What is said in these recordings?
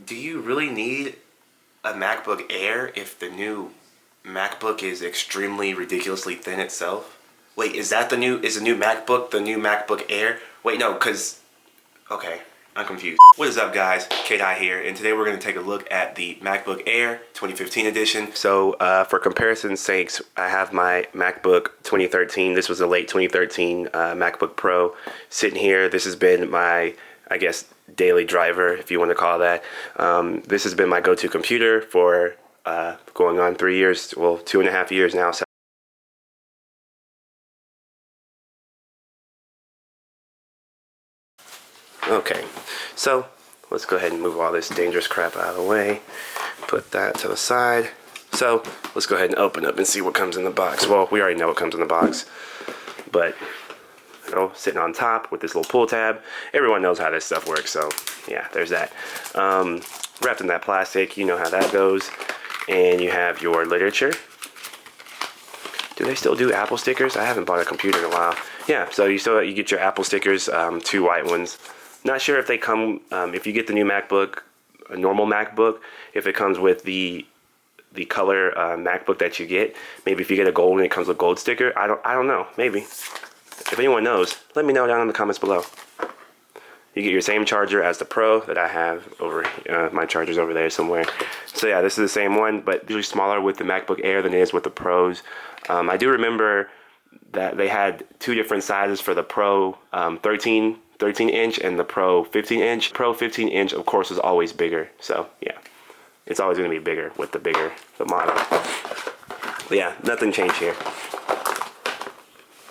do you really need a MacBook Air if the new MacBook is extremely ridiculously thin itself? Wait, is the new MacBook the new MacBook Air? Wait, no, because, okay, I'm confused. What is up, guys? K-Dot here, and today we're going to take a look at the MacBook Air 2015 edition. So, for comparison's sakes, I have my MacBook 2013. This was a late 2013 MacBook Pro sitting here. This has been my, I guess, daily driver, if you want to call that. This has been my go-to computer for going on 3 years, well, 2.5 years now. So okay, so let's go ahead and move all this dangerous crap out of the way. Put that to the side. So let's go ahead and open up and see what comes in the box. Well, we already know what comes in the box, but sitting on top with this little pull tab. Everyone knows how this stuff works, so yeah, there's that. Wrapped in that plastic, you know how that goes. And you have your literature. Do they still do Apple stickers? I haven't bought a computer in a while. Yeah, so you get your Apple stickers, 2 white ones. Not sure if they come, if you get the new MacBook, a normal MacBook, if it comes with the color MacBook that you get. Maybe if you get a gold and it comes with gold sticker. I don't know, maybe. If anyone knows, let me know down in the comments below. You get your same charger as the Pro that I have over, my charger's over there somewhere. So yeah, this is the same one, but usually smaller with the MacBook Air than it is with the Pros. I do remember that they had 2 different sizes for the Pro 13 inch and the Pro 15 inch. Pro 15 inch, of course, is always bigger. So yeah, it's always going to be bigger with the model. But yeah, nothing changed here.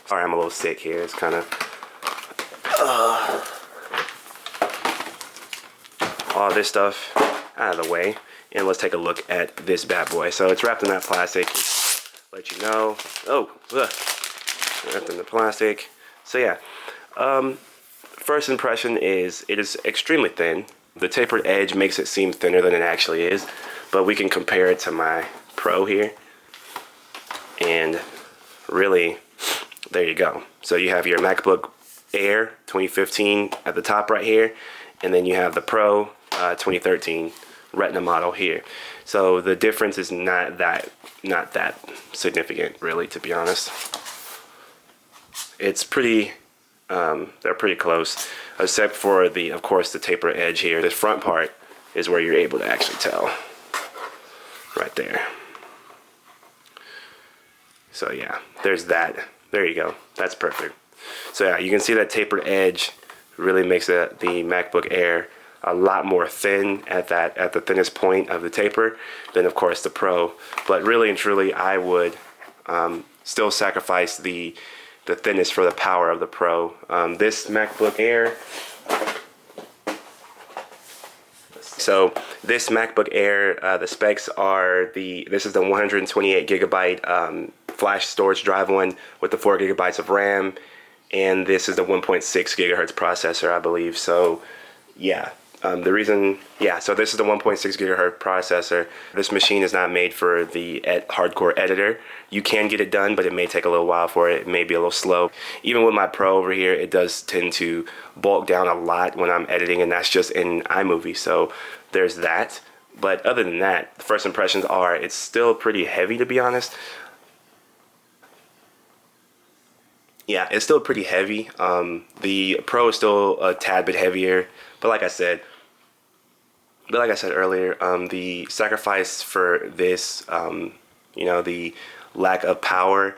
Sorry, I'm a little sick here. It's kind of all this stuff out of the way, and let's take a look at this bad boy. So it's wrapped in that plastic. Let you know. Wrapped in the plastic. So yeah, first impression is it is extremely thin. The tapered edge makes it seem thinner than it actually is, but we can compare it to my Pro here, and really, there you go. So you have your MacBook Air 2015 at the top right here, and then you have the Pro 2013 Retina model here. So the difference is not that significant, really, to be honest. It's pretty, they're pretty close, except for of course, the taper edge here. The front part is where you're able to actually tell, right there. So yeah, there's that. There you go. That's perfect. So yeah, you can see that tapered edge really makes the MacBook Air a lot more thin at the thinnest point of the taper than, of course, the Pro. But really and truly, I would still sacrifice the thinness for the power of the Pro. This MacBook Air. So this MacBook Air, the specs are this is the 128 gigabyte flash storage drive one with the 4 gigabytes of RAM, and this is the 1.6 gigahertz processor, I believe. So yeah. So this is the 1.6 gigahertz processor. This machine is not made for the hardcore editor. You can get it done, but it may take a little while for it. It may be a little slow. Even with my Pro over here, it does tend to bulk down a lot when I'm editing, and that's just in iMovie. So there's that. But other than that, the first impressions are it's still pretty heavy, to be honest. Yeah, it's still pretty heavy. The Pro is still a tad bit heavier, but like I said earlier, the sacrifice for this, the lack of power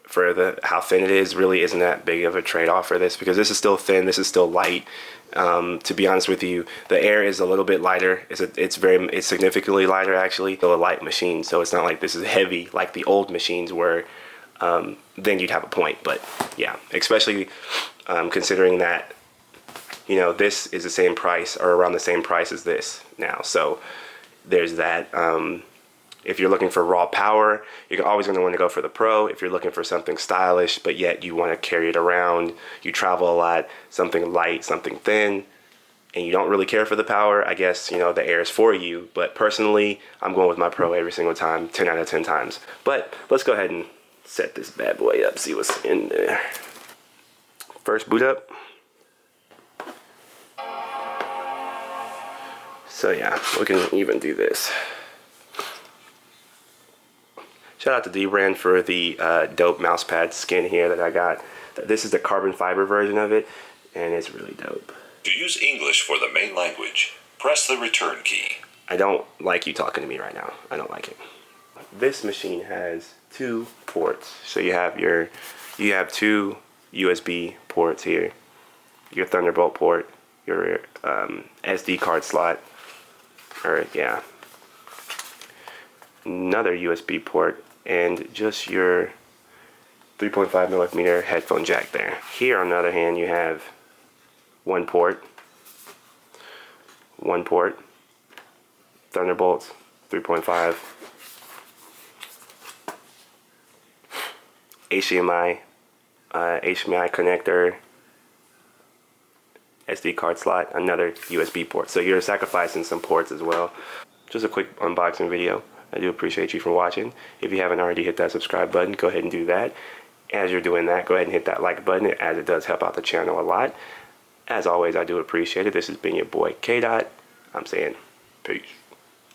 for how thin it is really isn't that big of a trade-off for this, because this is still thin, this is still light. To be honest with you, the Air is a little bit lighter. It's significantly lighter, actually. Still a light machine, so it's not like this is heavy like the old machines were. Then you'd have a point. But yeah, especially considering that this is the same price or around the same price as this now. So there's that. If you're looking for raw power, you're always going to want to go for the Pro. If you're looking for something stylish, but yet you want to carry it around, you travel a lot, something light, something thin, and you don't really care for the power, I guess, the Air is for you. But personally, I'm going with my Pro every single time, 10 out of 10 times. But let's go ahead and set this bad boy up, see what's in there. First boot up. So yeah, we can even do this. Shout out to D-Brand for the dope mouse pad skin here that I got. This is the carbon fiber version of it, and it's really dope. To use English for the main language, press the return key. I don't like you talking to me right now. I don't like it. This machine has 2 ports. So you have 2 USB ports here. Your Thunderbolt port, your SD card slot, or yeah, another USB port, and just your 3.5 millimeter headphone jack there. Here on the other hand, you have one port, Thunderbolt 3.5, HDMI connector, SD card slot, another USB port. So you're sacrificing some ports as well. Just a quick unboxing video. I do appreciate you for watching. If you haven't already hit that subscribe button, go ahead and do that. As you're doing that, go ahead and hit that like button, as it does help out the channel a lot. As always, I do appreciate it. This has been your boy K-Dot. I'm saying peace.